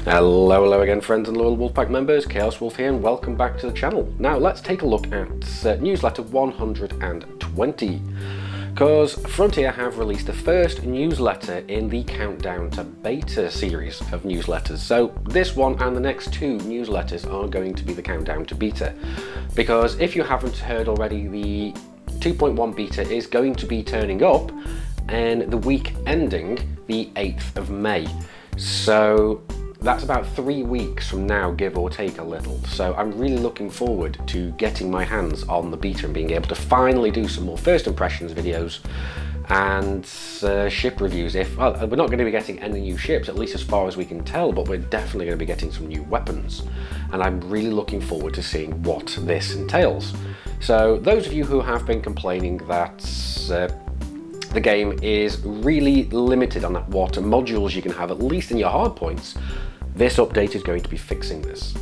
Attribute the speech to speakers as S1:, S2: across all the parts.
S1: Hello again, friends and loyal Wolfpack members. Chaos Wolf here and welcome back to the channel. Now let's take a look at newsletter 120, because Frontier have released the first newsletter in the Countdown to Beta series of newsletters. So this one and the next two newsletters are going to be the Countdown to Beta, because if you haven't heard already, the 2.1 beta is going to be turning up in the week ending the 8th of May. So that's about 3 weeks from now, give or take a little. So I'm really looking forward to getting my hands on the beta and being able to finally do some more first impressions videos and ship reviews. Well, we're not going to be getting any new ships, at least as far as we can tell, but we're definitely going to be getting some new weapons. And I'm really looking forward to seeing what this entails. So those of you who have been complaining that the game is really limited on what modules you can have, at least in your hardpoints, this update is going to be fixing this.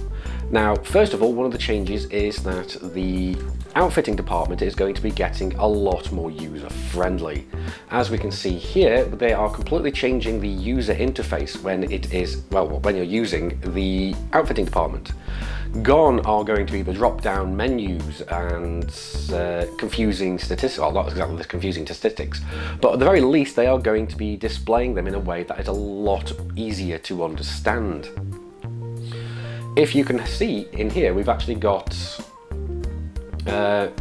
S1: Now, first of all, one of the changes is that the outfitting department is going to be getting a lot more user-friendly. As we can see here, they are completely changing the user interface when you're using the outfitting department. Gone are going to be the drop-down menus and confusing statistics, well, not exactly the confusing statistics, but at the very least they are going to be displaying them in a way that is a lot easier to understand. If you can see in here, we've actually got the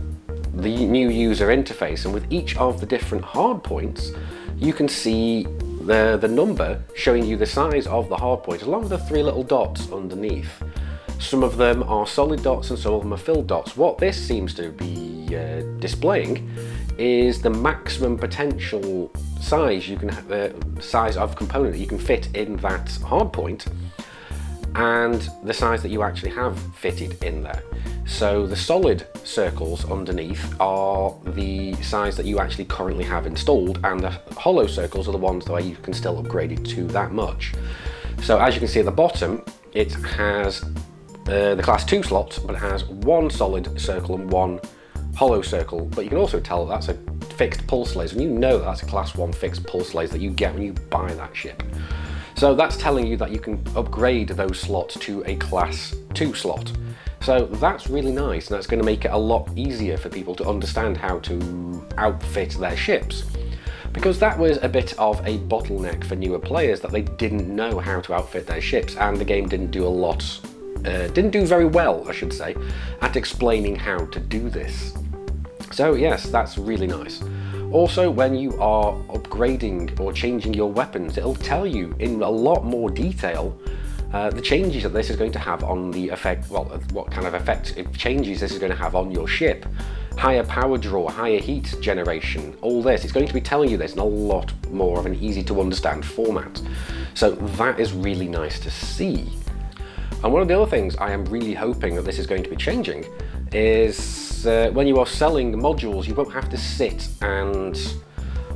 S1: new user interface, and with each of the different hard points, you can see the number showing you the size of the hard point, along with the three little dots underneath. Some of them are solid dots and some of them are filled dots. What this seems to be displaying is the maximum potential size you can size of component that you can fit in that hard point, and the size that you actually have fitted in there. So the solid circles underneath are the size that you actually currently have installed, and the hollow circles are the ones where you can still upgrade it to that much. So as you can see at the bottom, it has the class 2 slots, but it has one solid circle and one hollow circle. But you can also tell that's a fixed pulse laser, and you know that's a class 1 fixed pulse laser that you get when you buy that ship. So that's telling you that you can upgrade those slots to a class 2 slot. So that's really nice, and that's going to make it a lot easier for people to understand how to outfit their ships. Because that was a bit of a bottleneck for newer players, that they didn't know how to outfit their ships, and the game didn't do very well, I should say, at explaining how to do this. So yes, that's really nice. Also, when you are upgrading or changing your weapons, it'll tell you in a lot more detail the changes that this is going to have on the effect, well, what kind of effect changes this is going to have on your ship. Higher power draw, higher heat generation, all this. It's going to be telling you this in a lot more of an easy to understand format. So that is really nice to see. And one of the other things I am really hoping that this is going to be changing is when you are selling modules, you won't have to sit and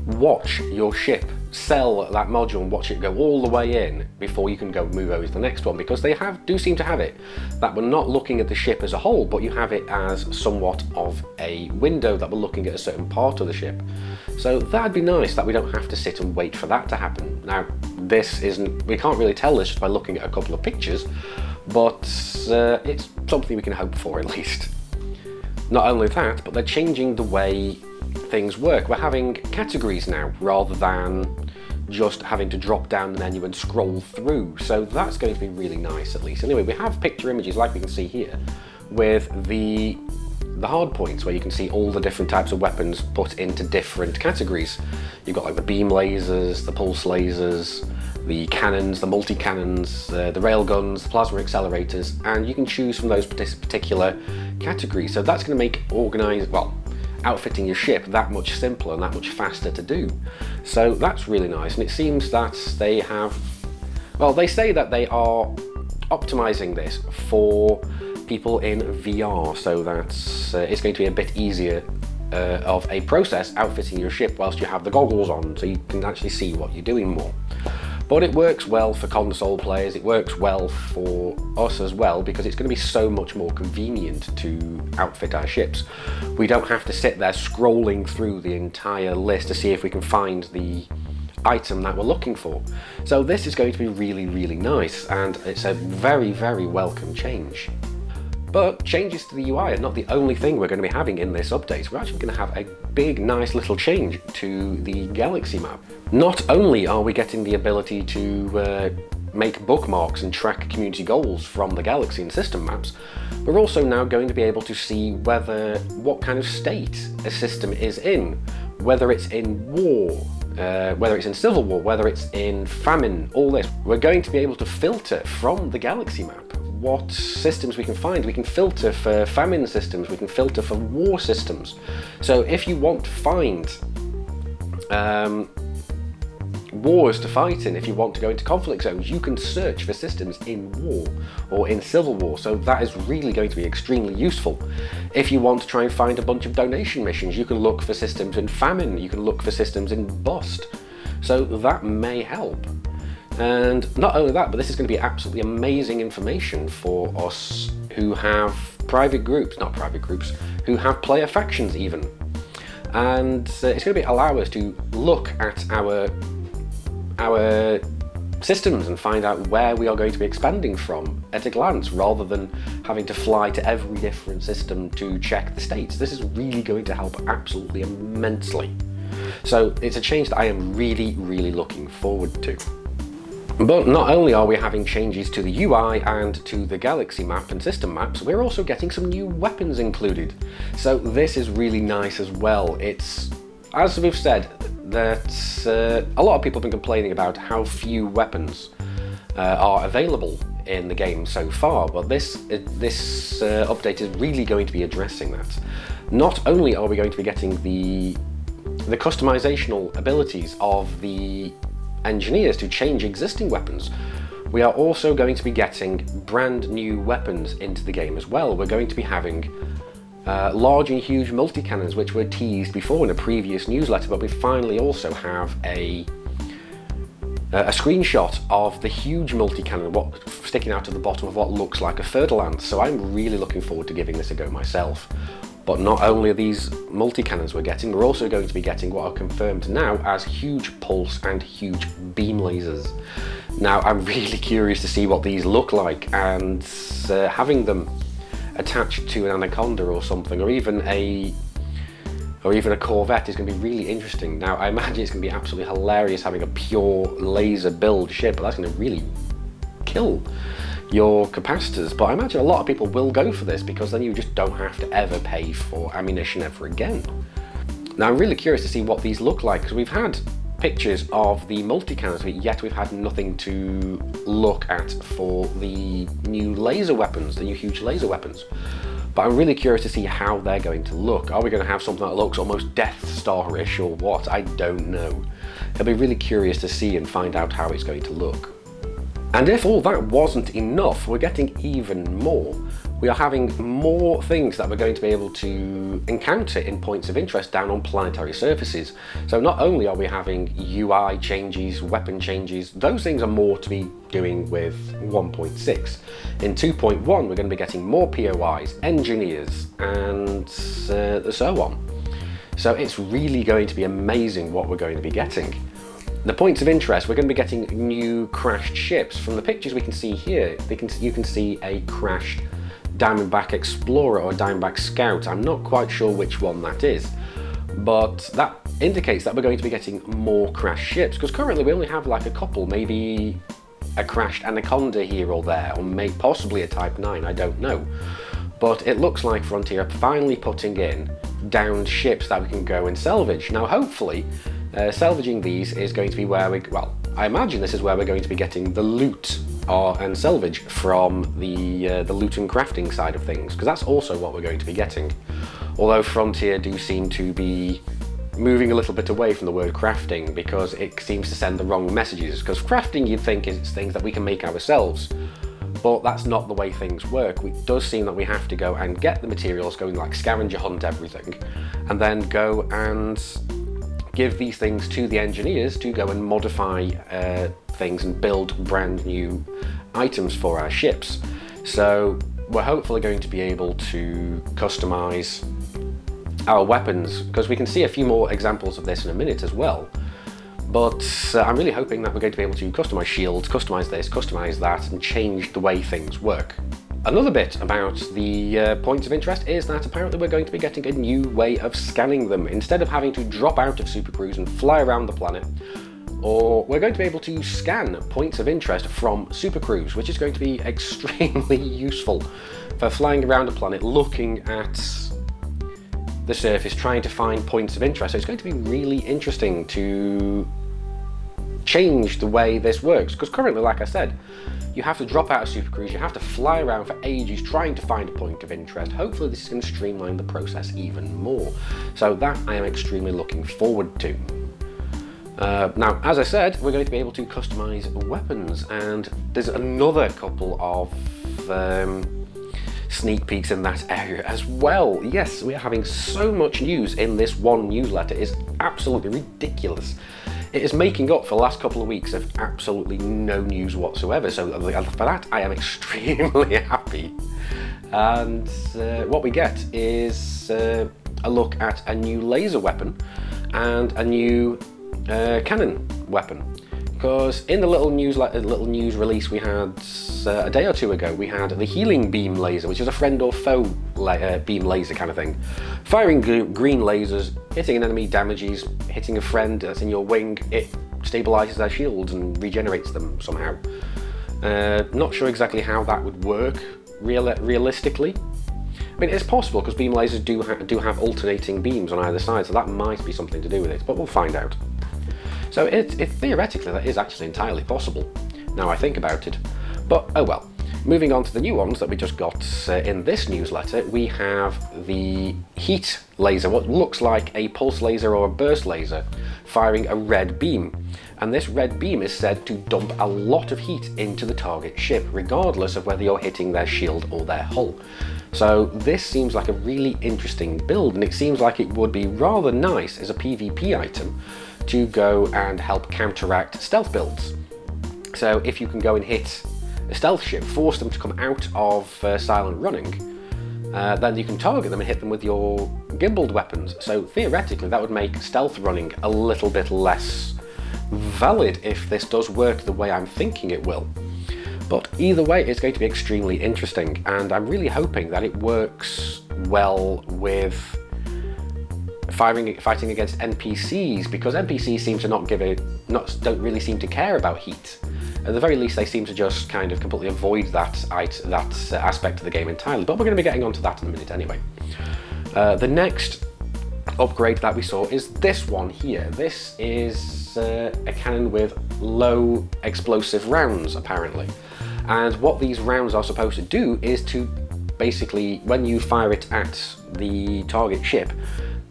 S1: watch your ship sell that module and watch it go all the way in before you can go move over to the next one, because they do seem to have it that we're not looking at the ship as a whole, but you have it as somewhat of a window that we're looking at a certain part of the ship. So that'd be nice that we don't have to sit and wait for that to happen. Now, we can't really tell this just by looking at a couple of pictures, but it's something we can hope for at least. Not only that, but they're changing the way things work. We're having categories now rather than just having to drop down the menu and scroll through. So that's going to be really nice at least. Anyway, we have picture images like we can see here with the hard points, where you can see all the different types of weapons put into different categories. You've got like the beam lasers, the pulse lasers, the cannons, the multi-cannons, the railguns, the plasma accelerators, and you can choose from those particular categories. So that's going to make outfitting your ship that much simpler and that much faster to do. So that's really nice, and it seems that they say that they are optimizing this for people in VR, so that it's going to be a bit easier of a process outfitting your ship whilst you have the goggles on, so you can actually see what you're doing more. But it works well for console players, it works well for us as well, because it's going to be so much more convenient to outfit our ships. We don't have to sit there scrolling through the entire list to see if we can find the item that we're looking for. So this is going to be really, really nice, and it's a very, very welcome change. But changes to the UI are not the only thing we're going to be having in this update. We're actually going to have a big, nice little change to the Galaxy map. Not only are we getting the ability to make bookmarks and track community goals from the Galaxy and system maps, we're also now going to be able to see what kind of state a system is in, whether it's in war, whether it's in civil war, whether it's in famine, all this. We're going to be able to filter from the Galaxy map what systems we can find. We can filter for famine systems, we can filter for war systems. So if you want to find wars to fight in, if you want to go into conflict zones, you can search for systems in war or in civil war. So that is really going to be extremely useful. If you want to try and find a bunch of donation missions, you can look for systems in famine, you can look for systems in bust. So that may help. And not only that, but this is going to be absolutely amazing information for us who have private groups, not private groups, who have player factions even. And it's going to allow us to look at our systems and find out where we are going to be expanding from at a glance, rather than having to fly to every different system to check the states. This is really going to help absolutely immensely. So it's a change that I am really, really looking forward to. But not only are we having changes to the UI and to the Galaxy map and system maps, we're also getting some new weapons included. So this is really nice as well. It's, as we've said, that a lot of people have been complaining about how few weapons are available in the game so far, but this update is really going to be addressing that. Not only are we going to be getting the customizational abilities of the engineers to change existing weapons, we are also going to be getting brand new weapons into the game as well. We're going to be having large and huge multi-cannons, which were teased before in a previous newsletter, but we finally also have a screenshot of the huge multi-cannon sticking out of the bottom of what looks like a Fer-de-Lance. So I'm really looking forward to giving this a go myself. But not only are these multi-cannons we're getting, we're also going to be getting what are confirmed now as huge pulse and huge beam lasers. Now I'm really curious to see what these look like, and having them attached to an Anaconda or something, or even a Corvette is going to be really interesting. Now I imagine it's going to be absolutely hilarious having a pure laser build ship, but that's going to really kill your capacitors. But I imagine a lot of people will go for this, because then you just don't have to ever pay for ammunition ever again. Now I'm really curious to see what these look like, because we've had pictures of the multi-cannons, but yet we've had nothing to look at for the new laser weapons, the new huge laser weapons. But I'm really curious to see how they're going to look. Are we going to have something that looks almost Death Star-ish or what? I don't know. I'll be really curious to see and find out how it's going to look. And if all that wasn't enough, we're getting even more. We are having more things that we're going to be able to encounter in points of interest down on planetary surfaces. So not only are we having UI changes, weapon changes, those things are more to be doing with 1.6. In 2.1 we're going to be getting more POIs, engineers, and so on. So it's really going to be amazing what we're going to be getting. The points of interest, we're going to be getting new crashed ships. From the pictures we can see here, you can see a crashed Diamondback Explorer or Diamondback Scout. I'm not quite sure which one that is, but that indicates that we're going to be getting more crashed ships, because currently we only have like a couple, maybe a crashed Anaconda here or there, or maybe possibly a Type 9, I don't know. But it looks like Frontier are finally putting in downed ships that we can go and salvage. Now hopefully salvaging these is going to be where I imagine this is where we're going to be getting the loot and salvage from the loot and crafting side of things, because that's also what we're going to be getting. Although Frontier do seem to be moving a little bit away from the word crafting, because it seems to send the wrong messages, because crafting you'd think is things that we can make ourselves, but that's not the way things work. It does seem that we have to go and get the materials, go and like scavenger hunt everything, and then go and give these things to the engineers to go and modify things and build brand new items for our ships. So we're hopefully going to be able to customize our weapons, because we can see a few more examples of this in a minute as well. But I'm really hoping that we're going to be able to customize shields, customize this, customize that, and change the way things work. Another bit about the points of interest is that apparently we're going to be getting a new way of scanning them. Instead of having to drop out of Supercruise and fly around the planet, or we're going to be able to scan points of interest from Supercruise, which is going to be extremely useful for flying around a planet, looking at the surface, trying to find points of interest. So it's going to be really interesting to change the way this works, because currently, like I said, you have to drop out of Supercruise, you have to fly around for ages trying to find a point of interest. Hopefully this is going to streamline the process even more. So that I am extremely looking forward to. Now, as I said, we're going to be able to customize weapons, and there's another couple of sneak peeks in that area as well. Yes, we are having so much news in this one newsletter. It's absolutely ridiculous. It is making up for the last couple of weeks of absolutely no news whatsoever, so for that I am extremely happy. And what we get is a look at a new laser weapon and a new cannon weapon. Because in the little news release we had a day or two ago, we had the healing beam laser, which is a friend or foe beam laser kind of thing. Firing green lasers, hitting an enemy damages, hitting a friend that's in your wing, it stabilizes their shields and regenerates them somehow. Not sure exactly how that would work realistically. I mean, it's possible because beam lasers do have alternating beams on either side, so that might be something to do with it, but we'll find out. So theoretically that is actually entirely possible, now I think about it. But oh well. Moving on to the new ones that we just got in this newsletter, we have the heat laser, what looks like a pulse laser or a burst laser, firing a red beam. And this red beam is said to dump a lot of heat into the target ship, regardless of whether you're hitting their shield or their hull. So this seems like a really interesting build, and it seems like it would be rather nice as a PvP item to go and help counteract stealth builds. So if you can go and hit a stealth ship, force them to come out of silent running, then you can target them and hit them with your gimbaled weapons. So theoretically that would make stealth running a little bit less valid if this does work the way I'm thinking it will. But either way, it's going to be extremely interesting, and I'm really hoping that it works well with fighting against NPCs, because NPCs seem to don't really seem to care about heat. At the very least, they seem to just kind of completely avoid that aspect of the game entirely. But we're going to be getting onto that in a minute anyway. The next upgrade that we saw is this one here. This is a cannon with low explosive rounds, apparently. And what these rounds are supposed to do is to basically, when you fire it at the target ship,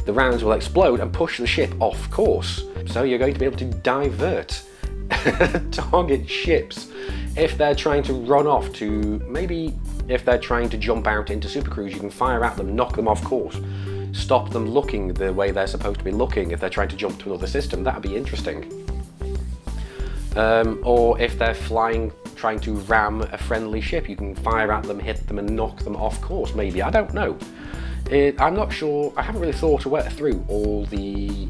S1: the rounds will explode and push the ship off course. So you're going to be able to divert target ships if they're trying to run off to, maybe if they're trying to jump out into Supercruise, you can fire at them, knock them off course, stop them looking the way they're supposed to be looking if they're trying to jump to another system. That'd be interesting. Or if they're flying, trying to ram a friendly ship, you can fire at them, hit them and knock them off course, maybe. I don't know. I'm not sure. I haven't really thought through all the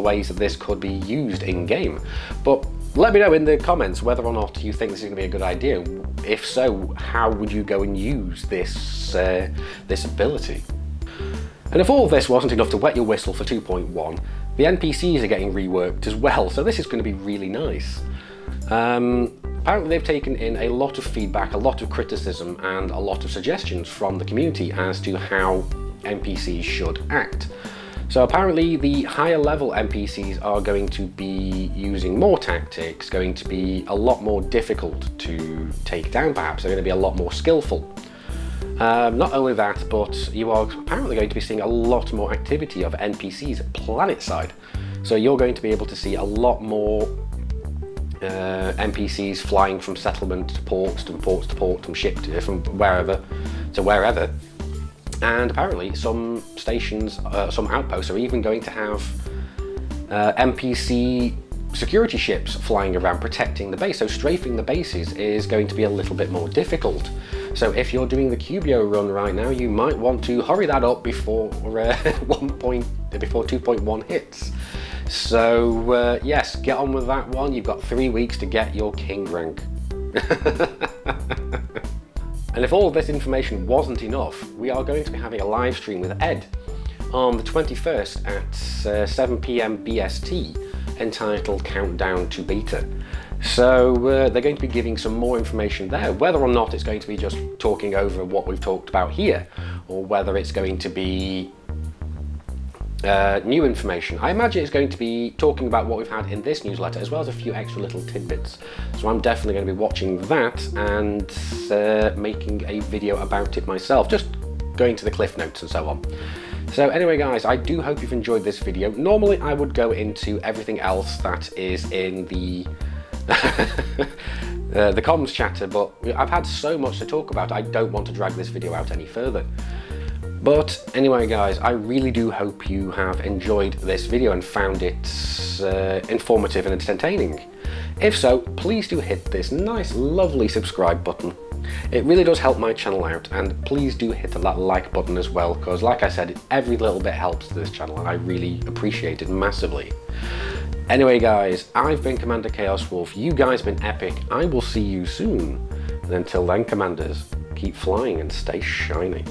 S1: ways that this could be used in game. But let me know in the comments whether or not you think this is going to be a good idea. If so, how would you go and use this this ability? And if all of this wasn't enough to wet your whistle for 2.1, the NPCs are getting reworked as well, so this is going to be really nice. Apparently they've taken in a lot of feedback, a lot of criticism and a lot of suggestions from the community as to how NPCs should act. So apparently the higher level NPCs are going to be using more tactics, going to be a lot more difficult to take down perhaps, they're going to be a lot more skillful. Not only that, but you are apparently going to be seeing a lot more activity of NPCs planet side. So you're going to be able to see a lot more NPCs flying from settlement to port to port to port, from ship to, from wherever to wherever. And apparently some stations, some outposts are even going to have NPC security ships flying around protecting the base. So strafing the bases is going to be a little bit more difficult. So if you're doing the Cubio run right now, you might want to hurry that up before before 2.1 hits. So yes, get on with that one. You've got 3 weeks to get your king rank. And if all of this information wasn't enough, we are going to be having a live stream with Ed on the 21st at 7 PM BST, entitled Countdown to Beta. So they're going to be giving some more information there, whether or not it's going to be just talking over what we've talked about here, or whether it's going to be new information. I imagine it's going to be talking about what we've had in this newsletter, as well as a few extra little tidbits. So I'm definitely going to be watching that and making a video about it myself, just going to the cliff notes and so on. So anyway guys, I do hope you've enjoyed this video. Normally I would go into everything else that is in the the comms chatter, but I've had so much to talk about, I don't want to drag this video out any further. But anyway guys, I really do hope you have enjoyed this video and found it informative and entertaining. If so, please do hit this nice lovely subscribe button. It really does help my channel out, and please do hit that like button as well, because like I said, every little bit helps this channel and I really appreciate it massively. Anyway guys, I've been Commander Chaos Wolf, you guys have been epic, I will see you soon. And until then, Commanders, keep flying and stay shiny.